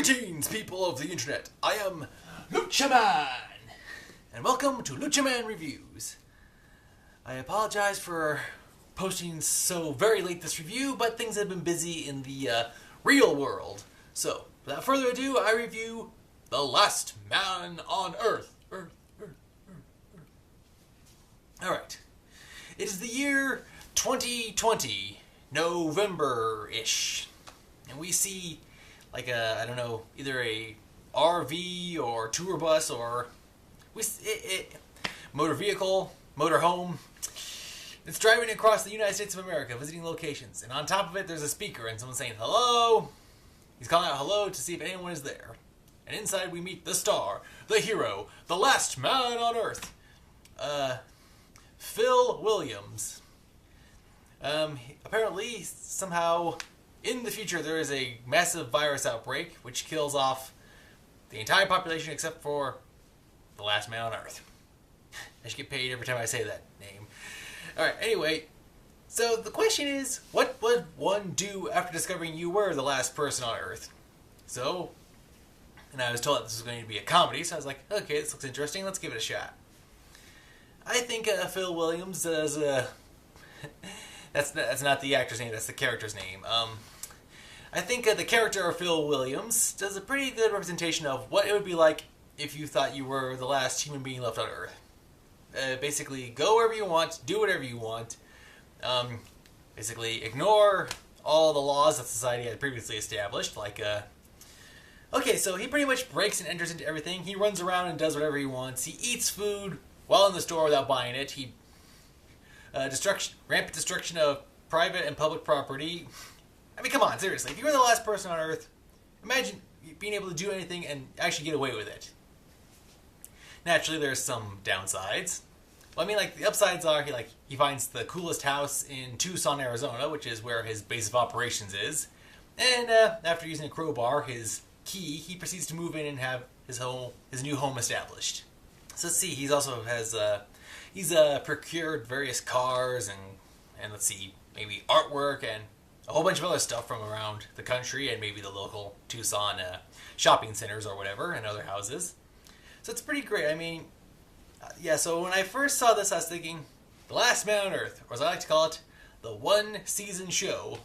Greetings, people of the internet. I am LUCHA MAN, and welcome to LUCHA MAN Reviews. I apologize for posting so very late this review, but things have been busy in the real world. So, without further ado, I review The Last Man on Earth. Alright. It is the year 2020, November-ish. And we see like a, I don't know, either a RV or tour bus or motor vehicle, motor home. It's driving across the United States of America, visiting locations. And on top of it, there's a speaker and someone saying, hello. He's calling out hello to see if anyone is there. And inside we meet the star, the hero, the last man on Earth. Phil Williams. Apparently, somehow, in the future, there is a massive virus outbreak which kills off the entire population except for the last man on Earth. I should get paid every time I say that name. Alright, anyway, so the question is, what would one do after discovering you were the last person on Earth? So, and I was told that this was going to be a comedy, so I was like, okay, this looks interesting, let's give it a shot. I think Phil Williams does that's not the actor's name, that's the character's name. I think the character of Phil Williams does a pretty good representation of what it would be like if you thought you were the last human being left on Earth. Basically, go wherever you want, do whatever you want. Basically, ignore all the laws that society had previously established. Like, okay, so he pretty much breaks and enters into everything. He runs around and does whatever he wants. He eats food while in the store without buying it. He rampant destruction of private and public property. I mean, come on, seriously. If you were the last person on Earth, imagine being able to do anything and actually get away with it. Naturally, there's some downsides. Well, I mean, like, the upsides are he finds the coolest house in Tucson, Arizona, which is where his base of operations is. And after using a crowbar, his key, he proceeds to move in and have his new home established. So let's see, he's also procured various cars and let's see, maybe artwork and a whole bunch of other stuff from around the country and maybe the local Tucson shopping centers or whatever and other houses. So it's pretty great. I mean, yeah, so when I first saw this, I was thinking, The Last Man on Earth, or as I like to call it, the one-season show.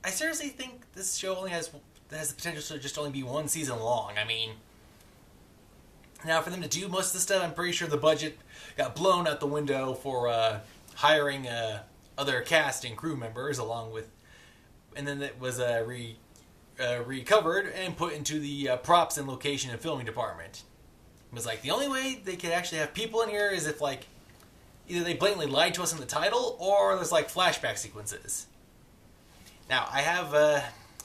I seriously think this show only has the potential to just only be one season long. I mean, now for them to do most of the stuff, I'm pretty sure the budget got blown out the window for hiring other cast and crew members along with, and then it was recovered and put into the props and location and filming department. It was like, the only way they could actually have people in here is if, like, either they blatantly lied to us in the title, or there's, like, flashback sequences. Now, I have,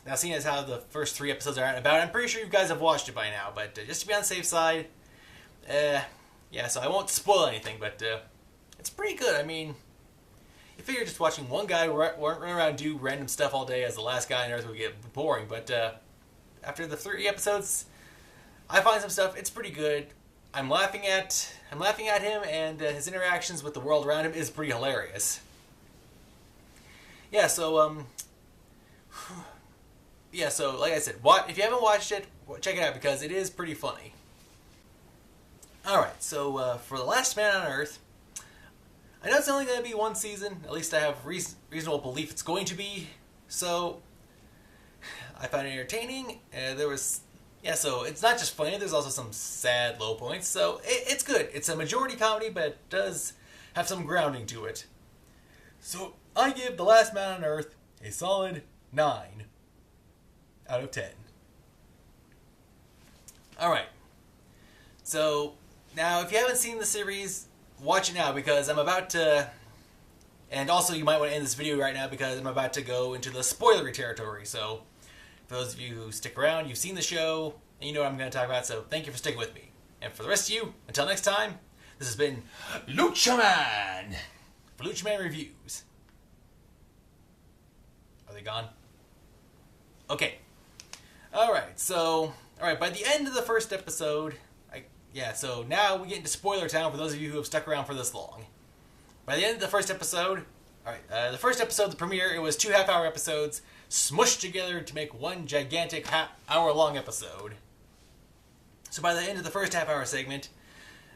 now seeing as how the first 3 episodes are out and about, I'm pretty sure you guys have watched it by now, but just to be on the safe side, yeah, so I won't spoil anything, but it's pretty good. I mean, you figure just watching one guy run around and do random stuff all day as the last guy on Earth would get boring, but after the 3 episodes, I find some stuff, it's pretty good. I'm laughing at him, and his interactions with the world around him is pretty hilarious. Yeah, so like I said, if you haven't watched it, check it out because it is pretty funny. Alright, so for The Last Man on Earth, I know it's only going to be 1 season, at least I have reasonable belief it's going to be, so I found it entertaining. So it's not just funny, there's also some sad low points, so it's good. It's a majority comedy, but it does have some grounding to it. So I give The Last Man on Earth a solid 9 out of 10. Alright, so now if you haven't seen the series, watch it now because I'm about to, and also you might want to end this video right now because I'm about to go into the spoilery territory, so for those of you who stick around, you've seen the show, and you know what I'm going to talk about, so thank you for sticking with me. And for the rest of you, until next time, this has been Lucha Man for Lucha Man Reviews. Are they gone? Okay. Alright, by the end of the first episode, so now we get into spoiler town for those of you who have stuck around for this long. By the end of the first episode, Alright, the first episode, the premiere, it was 2 half-hour episodes smushed together to make one gigantic hour-long episode. So by the end of the first half-hour segment,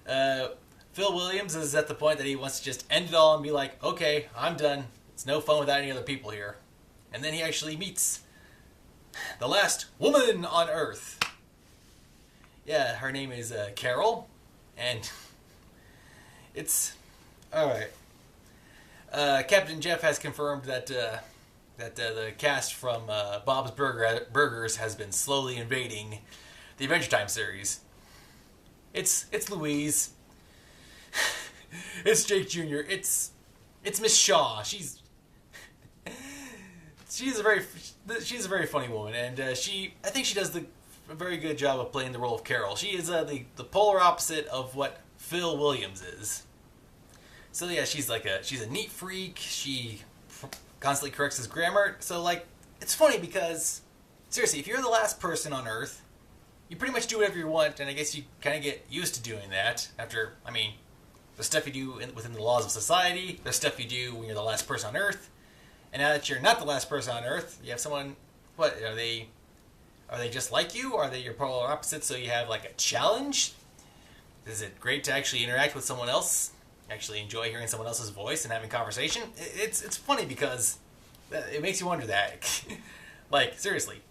Phil Williams is at the point that he wants to just end it all and be like, okay, I'm done. It's no fun without any other people here. And then he actually meets the last woman on Earth. Yeah, her name is Carol, and it's... Alright. Captain Jeff has confirmed that the cast from Bob's Burgers has been slowly invading the Adventure Time series. It's Louise. It's Jake Jr. It's Miss Shaw. She's a very funny woman, and I think she does a very good job of playing the role of Carol. She is the polar opposite of what Phil Williams is. So yeah, she's a neat freak. She constantly corrects his grammar. So like, it's funny because seriously, if you're the last person on Earth, you pretty much do whatever you want, and I guess you kind of get used to doing that. After, I mean, the stuff you do within the laws of society, the stuff you do when you're the last person on Earth, and now that you're not the last person on Earth, you have someone. What are they? Are they just like you? Are they your polar opposites? So you have like a challenge. Is it great to actually interact with someone else? Actually enjoy hearing someone else's voice and having conversation? It's funny because it makes you wonder that. Like, seriously.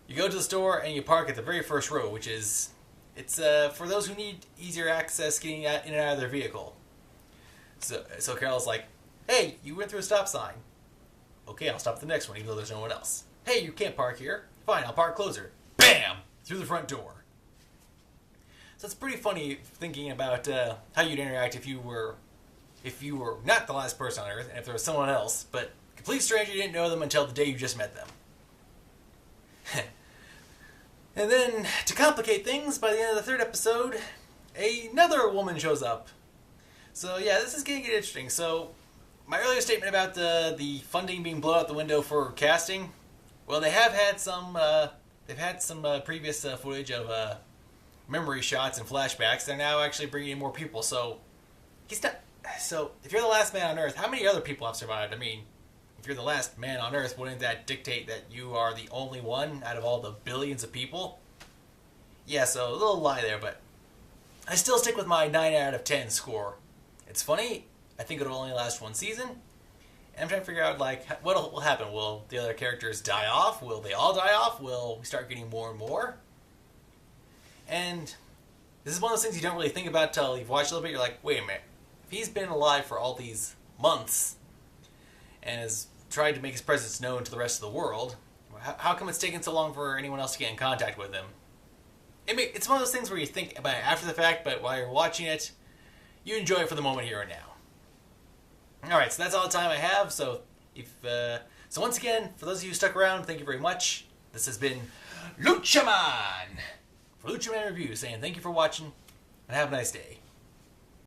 You go to the store and you park at the very first row, which is... It's for those who need easier access getting in and out of their vehicle. So Carol's like, hey, you went through a stop sign. Okay, I'll stop at the next one even though there's no one else. Hey, you can't park here. Fine, I'll park closer. Bam! Through the front door. So it's pretty funny thinking about how you'd interact if you were not the last person on Earth, and if there was someone else, but complete stranger, you didn't know them until the day you just met them. And then, to complicate things, by the end of the third episode, another woman shows up. So yeah, this is going to get interesting. So, my earlier statement about the funding being blown out the window for casting, well, they have had some previous footage of memory shots and flashbacks. They're now actually bringing in more people. So if you're the last man on Earth, how many other people have survived? I mean, if you're the last man on Earth, wouldn't that dictate that you are the only one out of all the billions of people? Yeah, so a little lie there, but I still stick with my 9 out of 10 score. It's funny. I think it'll only last one season. And I'm trying to figure out, like, what will happen. Will the other characters die off? Will they all die off? Will we start getting more and more? And this is one of those things you don't really think about until you've watched a little bit. You're like, wait a minute. If he's been alive for all these months and has tried to make his presence known to the rest of the world, how come it's taken so long for anyone else to get in contact with him? It's one of those things where you think about it after the fact, but while you're watching it, you enjoy it for the moment here and now. Alright, so that's all the time I have. So once again, for those of you who stuck around, thank you very much. This has been LUCHA MAN for LUCHA MAN Review, saying thank you for watching, and have a nice day.